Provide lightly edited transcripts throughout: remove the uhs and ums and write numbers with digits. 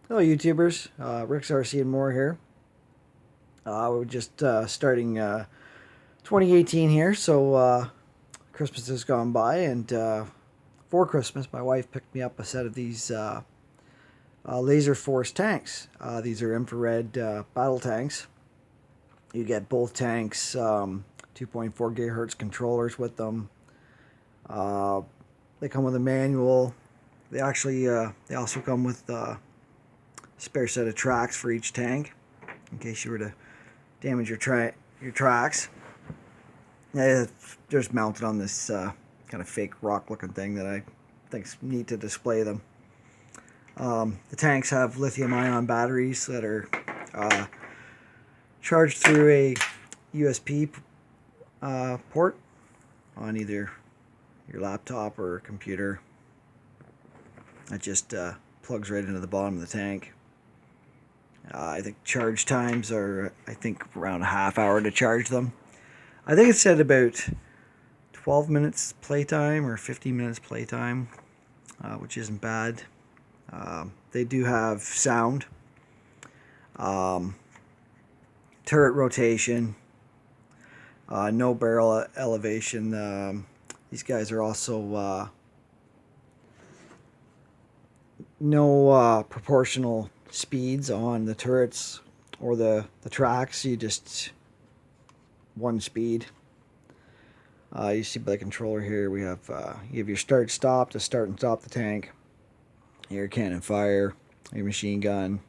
Hello, YouTubers. Rick's RC and more here. We're just starting 2018 here, so Christmas has gone by, and for Christmas, my wife picked me up a set of these laser force tanks. These are infrared battle tanks. You get both tanks, 2.4 gigahertz controllers with them. Uh, they come with a manual. They also come with spare set of tracks for each tank in case you were to damage your tracks. They're just mounted on this kind of fake rock looking thing that I think's neat to display them. The tanks have lithium ion batteries that are charged through a USB port on either your laptop or computer. That just plugs right into the bottom of the tank. I think charge times are, around a half hour to charge them. I think it said about 12 minutes playtime or 15 minutes playtime, which isn't bad. They do have sound, turret rotation, no barrel elevation. These guys are also no proportional speeds on the turrets or the tracks. You just one speed. You see by the controller here, we have you have your start stop to start and stop the tank, your cannon fire, your machine gun,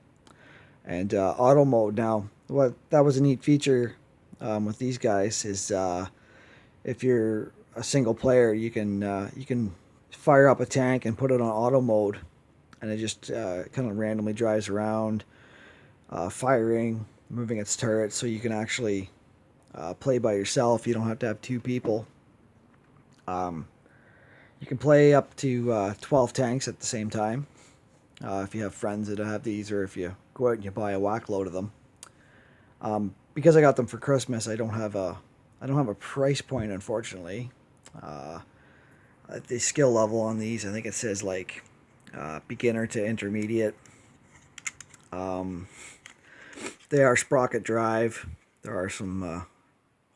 and auto mode. Now, what that was a neat feature with these guys is if you're a single player, you can fire up a tank and put it on auto mode, and it just kind of randomly drives around, firing, moving its turret, so you can actually play by yourself. You don't have to have two people. You can play up to 12 tanks at the same time if you have friends that have these, or if you go out and you buy a whack load of them. Because I got them for Christmas, I don't have a price point, unfortunately. Uh, the skill level on these, I think it says like beginner to intermediate. Um, they are sprocket drive. There are some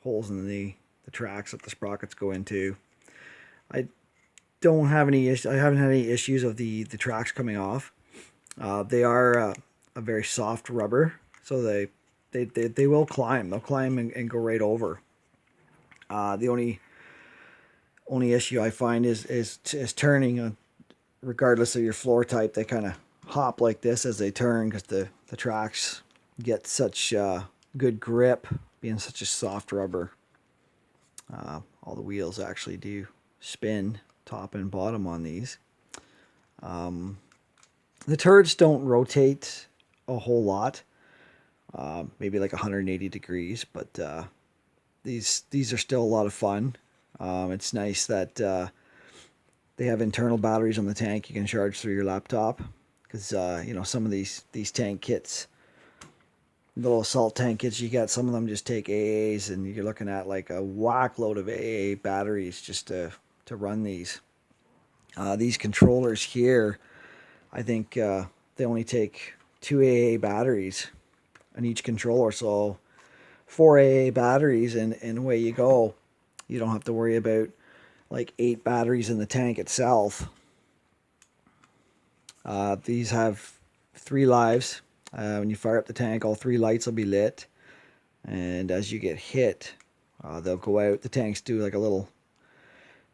holes in the tracks that the sprockets go into. I don't have any I haven't had any issues of the tracks coming off. They are a very soft rubber, so they will climb. They'll climb and go right over. The only issue I find is turning. Regardless of your floor type, they kind of hop like this as they turn because the tracks get such good grip, being such a soft rubber. All the wheels actually do spin top and bottom on these. The turrets don't rotate a whole lot, maybe like 180 degrees, but these are still a lot of fun. It's nice that they have internal batteries on the tank you can charge through your laptop, because some of these tank kits, little assault tank kits you get, some of them just take AAs, and you're looking at like a whack load of AA batteries just to run these. These controllers here, I think they only take 2 AA batteries on each controller, so 4 AA batteries, and away you go. You don't have to worry about like 8 batteries in the tank itself. These have 3 lives. When you fire up the tank, all 3 lights will be lit, and as you get hit, they'll go out. The tanks do like a little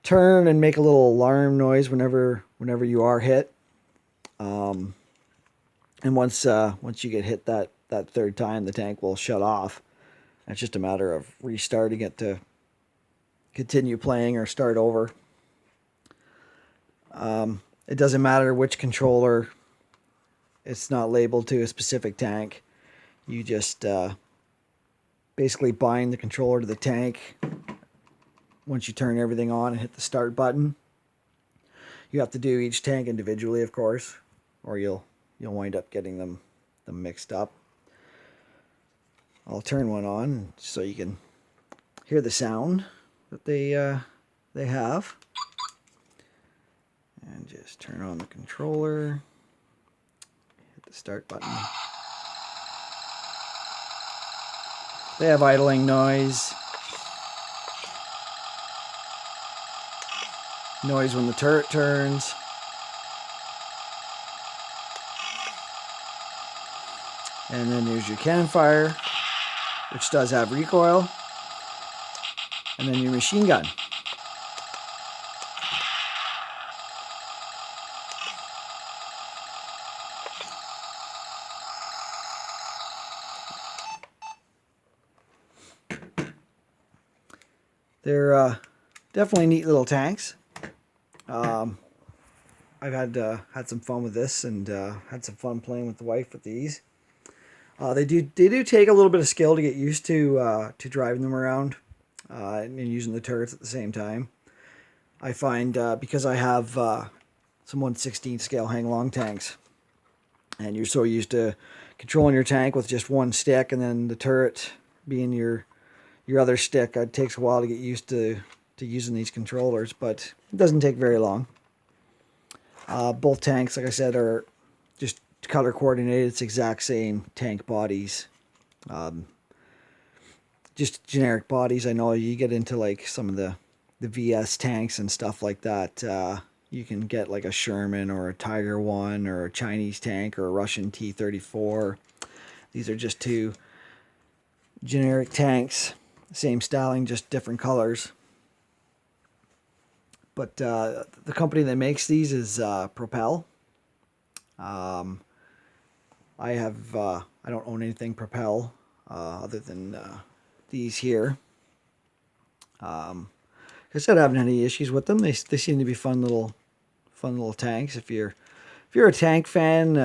turn and make a little alarm noise whenever you are hit. And once you get hit that third time, the tank will shut off. It's just a matter of restarting it to continue playing or start over. It doesn't matter which controller. It's not labeled to a specific tank. You just basically bind the controller to the tank. Once you turn everything on and hit the start button, you have to do each tank individually, of course, or you'll wind up getting them mixed up. I'll turn one on so you can hear the sound that they have, and just turn on the controller, hit the start button. They have idling noise. Noise when the turret turns. And then there's your cannon fire, which does have recoil. And then your machine gun. They're definitely neat little tanks. I've had some fun with this, and had some fun playing with the wife with these. They do take a little bit of skill to get used to driving them around and using the turrets at the same time. I find because I have some 1/16 scale hang long tanks, and you're so used to controlling your tank with just one stick, and then the turret being your other stick, it takes a while to get used to using these controllers, but it doesn't take very long. Both tanks, like I said, are just color coordinated. It's exact same tank bodies. Just generic bodies. I know you get into like some of the VS tanks and stuff like that. You can get like a Sherman or a Tiger 1 or a Chinese tank or a Russian T-34. These are just two generic tanks. Same styling, just different colors. But the company that makes these is Propel. I don't own anything Propel other than these here. Like I said, I haven't had any issues with them. They seem to be fun little tanks. If you're a tank fan,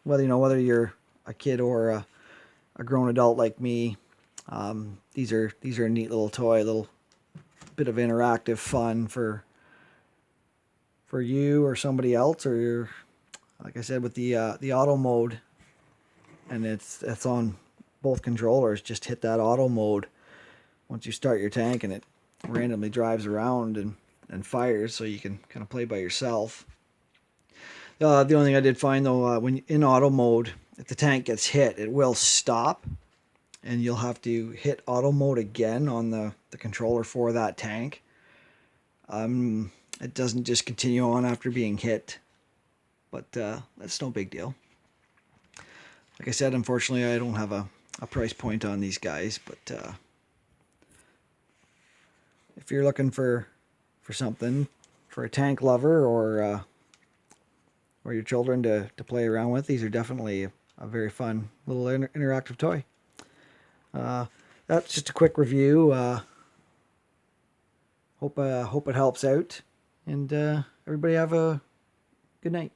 whether you're a kid or a grown adult like me, these are a neat little toy, a little bit of interactive fun for you or somebody else, or like I said, with the auto mode, and it's on both controllers. Just hit that auto mode once you start your tank, and it randomly drives around and fires, so you can kind of play by yourself. The only thing I did find though, when in auto mode, if the tank gets hit, it will stop, and you'll have to hit auto mode again on the controller for that tank. It doesn't just continue on after being hit, but that's no big deal. Like I said, unfortunately, I don't have a price point on these guys, but if you're looking for something for a tank lover or your children to play around with, these are definitely a very fun little interactive toy. That's just a quick review. Hope it helps out, and everybody have a good night.